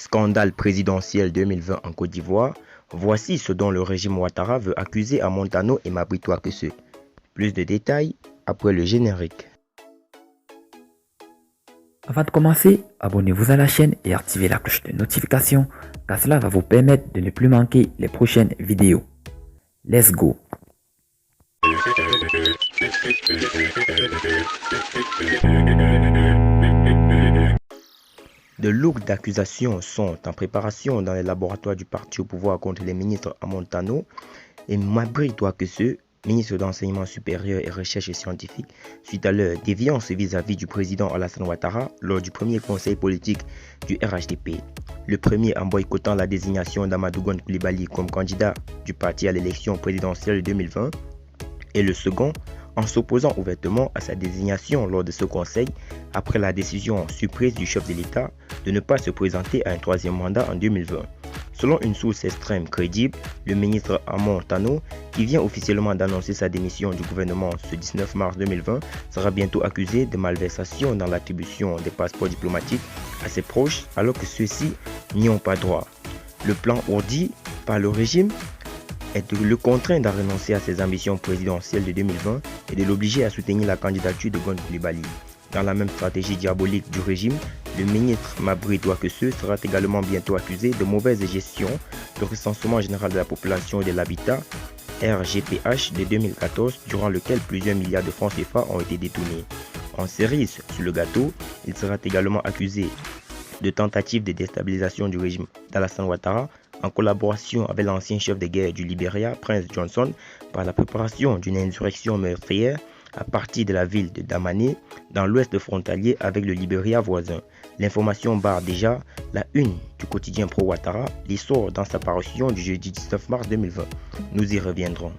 Scandale présidentiel 2020 en Côte d'Ivoire, voici ce dont le régime Ouattara veut accuser Amontano et Mabry Touakese. Plus de détails après le générique. Avant de commencer, abonnez-vous à la chaîne et activez la cloche de notification car cela va vous permettre de ne plus manquer les prochaines vidéos. Let's go! De lourdes accusations sont en préparation dans les laboratoires du parti au pouvoir contre les ministres Amontano et Mabry Touakese, ministre d'Enseignement supérieur et Recherche scientifique, suite à leur déviance vis-à-vis du président Alassane Ouattara lors du premier conseil politique du RHDP. Le premier en boycottant la désignation d'Amadou Gon Coulibaly comme candidat du parti à l'élection présidentielle 2020 et le second en s'opposant ouvertement à sa désignation lors de ce conseil après la décision surprise du chef de l'État de ne pas se présenter à un troisième mandat en 2020. Selon une source extrême crédible, le ministre Amontano, qui vient officiellement d'annoncer sa démission du gouvernement ce 19 mars 2020, sera bientôt accusé de malversation dans l'attribution des passeports diplomatiques à ses proches alors que ceux-ci n'y ont pas droit. Le plan ourdi par le régime est de le contraindre à renoncer à ses ambitions présidentielles de 2020 et de l'obliger à soutenir la candidature de Gon Coulibaly. Dans la même stratégie diabolique du régime, le ministre Mabry Touakese sera également bientôt accusé de mauvaise gestion du recensement général de la population et de l'habitat RGPH de 2014, durant lequel plusieurs milliards de francs CFA ont été détournés. En cerise sur le gâteau, il sera également accusé de tentative de déstabilisation du régime d'Alassane Ouattara en collaboration avec l'ancien chef de guerre du Libéria, Prince Johnson, par la préparation d'une insurrection meurtrière à partir de la ville de Damané, dans l'ouest frontalier avec le Libéria voisin. L'information barre déjà la une du quotidien pro-Ouattara, l'essor dans sa parution du jeudi 19 mars 2020. Nous y reviendrons.